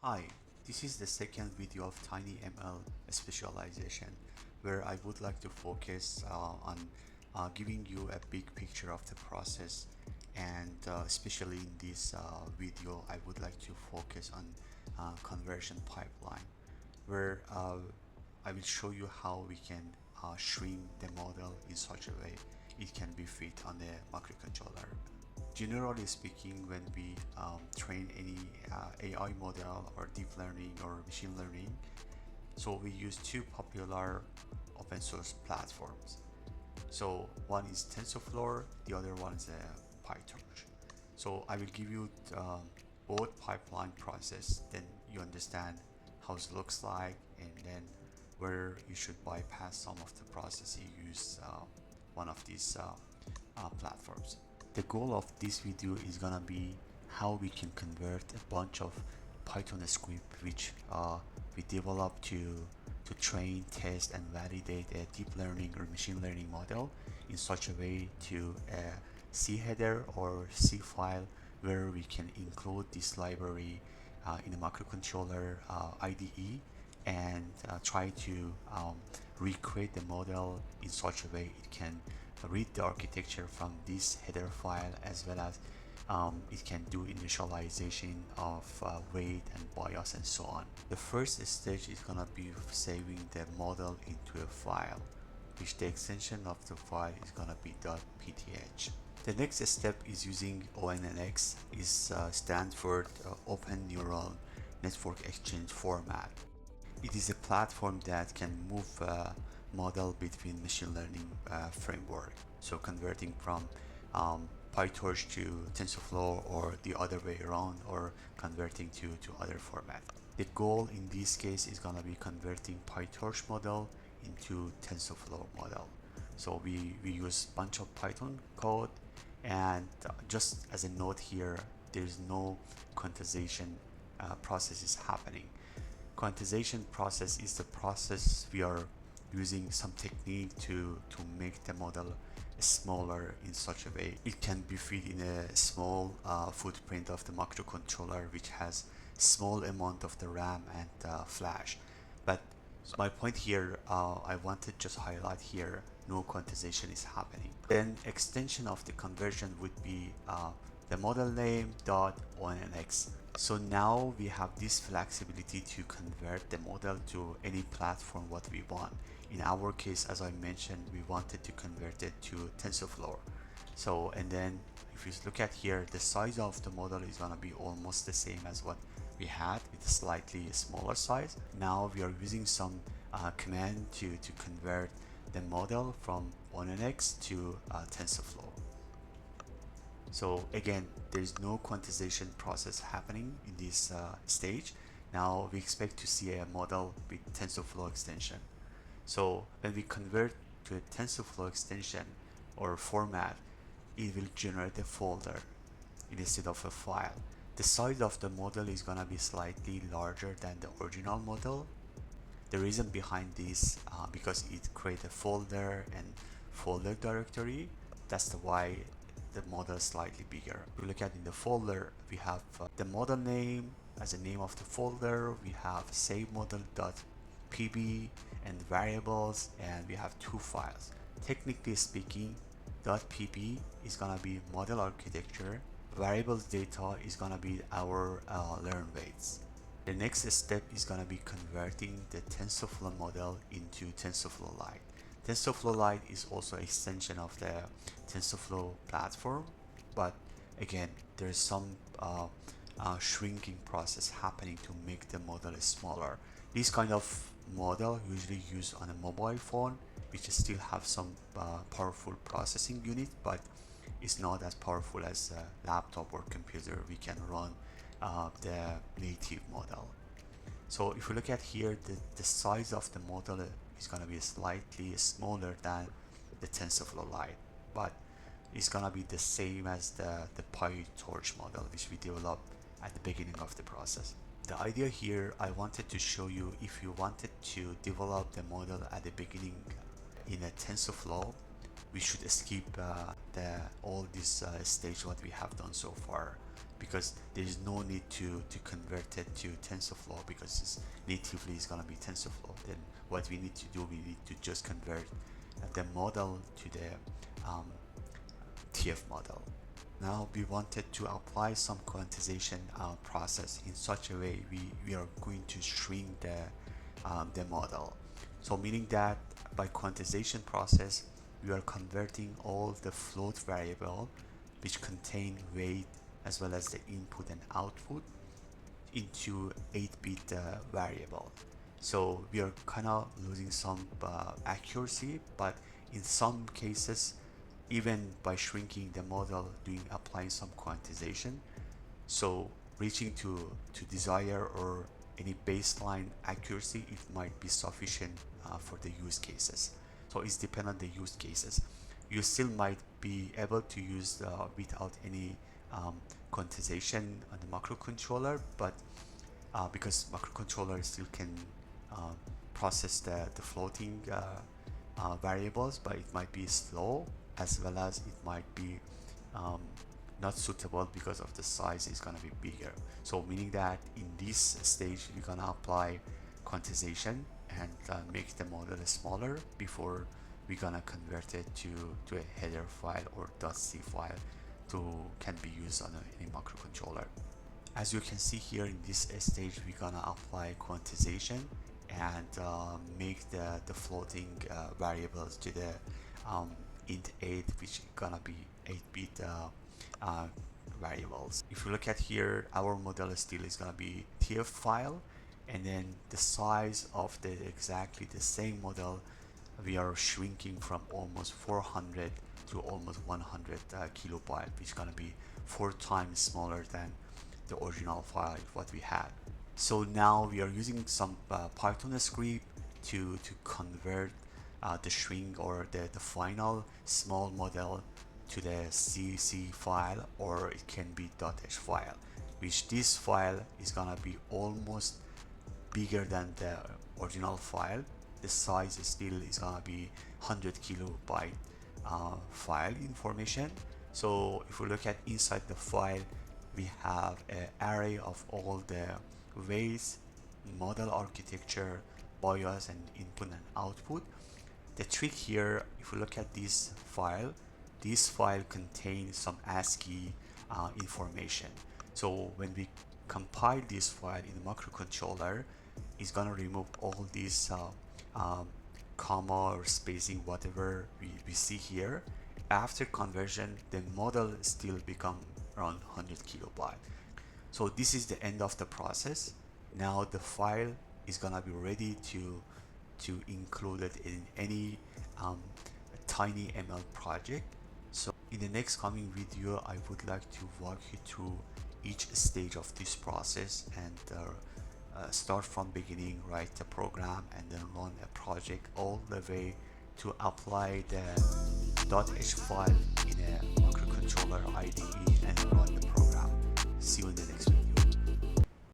Hi, this is the second video of TinyML Specialization, where I would like to focus on giving you a big picture of the process, and especially in this video I would like to focus on conversion pipeline, where I will show you how we can shrink the model in such a way it can be fit on the microcontroller. Generally speaking, when we train any AI model or deep learning or machine learning, so we use two popular open source platforms. So one is TensorFlow, the other one is PyTorch. So I will give you both pipeline process, then you understand how it looks like, and then where you should bypass some of the process you use one of these platforms. The goal of this video is gonna be how we can convert a bunch of Python script which we develop to train, test, and validate a deep learning or machine learning model in such a way to a C header or C file where we can include this library in a microcontroller IDE and try to recreate the model in such a way it can read the architecture from this header file, as well as it can do initialization of weight and bias and so on. The first stage is gonna be saving the model into a file, which the extension of the file is gonna be .pth. The next step is using ONNX, is stand for Open Neural Network Exchange format. It is a platform that can move model between machine learning framework. So converting from PyTorch to TensorFlow or the other way around, or converting to other format. The goal in this case is gonna be converting PyTorch model into TensorFlow model. So we use bunch of Python code, and just as a note here, there's no quantization processes happening. Quantization process is the process we are using some technique to make the model smaller in such a way it can be fit in a small footprint of the microcontroller, which has small amount of the RAM and flash. But my point here, I wanted just highlight here, no quantization is happening. Then extension of the conversion would be the model name dot ONNX. So now we have this flexibility to convert the model to any platform what we want. In our case, as I mentioned, we wanted to convert it to TensorFlow. So, and then if you look at here, the size of the model is gonna be almost the same as what we had, with a slightly smaller size. Now we are using some command to convert the model from ONNX to TensorFlow. So again, there's no quantization process happening in this stage. Now we expect to see a model with TensorFlow extension. So when we convert to a TensorFlow extension or format, it will generate a folder instead of a file. The size of the model is gonna be slightly larger than the original model. The reason behind this, because it creates a folder and folder directory. That's why the model is slightly bigger. If we look at in the folder, we have the model name as the name of the folder. We have save model.pb and variables, and we have two files. Technically speaking, .pb is gonna be model architecture. Variables data is gonna be our learn weights. The next step is gonna be converting the TensorFlow model into TensorFlow Lite. TensorFlow Lite is also an extension of the TensorFlow platform, but again, there's some shrinking process happening to make the model smaller. This kind of model usually used on a mobile phone, which still have some powerful processing unit, but it's not as powerful as a laptop or computer. We can run the native model. So if we look at here, the size of the model is going to be slightly smaller than the TensorFlow Lite, but it's going to be the same as the PyTorch model, which we developed at the beginning of the process. The idea here, I wanted to show you, if you wanted to develop the model at the beginning in a TensorFlow, we should skip all this stage what we have done so far. because there is no need to convert it to TensorFlow, because it's natively is going to be TensorFlow. Then what we need to do, we need to just convert the model to the TF model. Now we wanted to apply some quantization process in such a way we are going to shrink the model. So meaning that by quantization process, we are converting all the float variable which contain weight as well as the input and output into 8-bit variable. So we are kind of losing some accuracy, but in some cases, even by shrinking the model, applying some quantization, so reaching to desire or any baseline accuracy, it might be sufficient for the use cases. So it's dependent on the use cases. You still might be able to use without any quantization on the microcontroller, but because microcontroller still can process the floating variables, but it might be slow, as well as it might be not suitable because of the size is going to be bigger. So meaning that in this stage we're going to apply quantization and make the model smaller before we're going to convert it to a header file or .c file can be used on any microcontroller. As you can see here in this stage, we're gonna apply quantization and make the floating variables to the int 8, which is gonna be 8-bit variables. If you look at here, our model still is gonna be TF file, and then the size of the exactly the same model, we are shrinking from almost 400 to almost 100 kilobyte, which is gonna be 4 times smaller than the original file what we had. So now we are using some Python script to convert the string or the final small model to the CC file, or it can be .h file, which this file is gonna be almost bigger than the original file. The size still is gonna be 100 kilobyte file information. So if we look at inside the file, we have an array of all the weights, model architecture, BIOS, and input and output. The trick here, if we look at this file contains some ASCII information. So when we compile this file in the microcontroller, it's gonna remove all these comma or spacing, whatever we see here. After conversion, the model still become around 100 kilobyte. So this is the end of the process. Now the file is gonna be ready to include it in any TinyML project. So in the next coming video, I would like to walk you through each stage of this process and start from beginning, write the program, and then run a project all the way to apply the .h file in a microcontroller IDE and run the program. See you in the next video.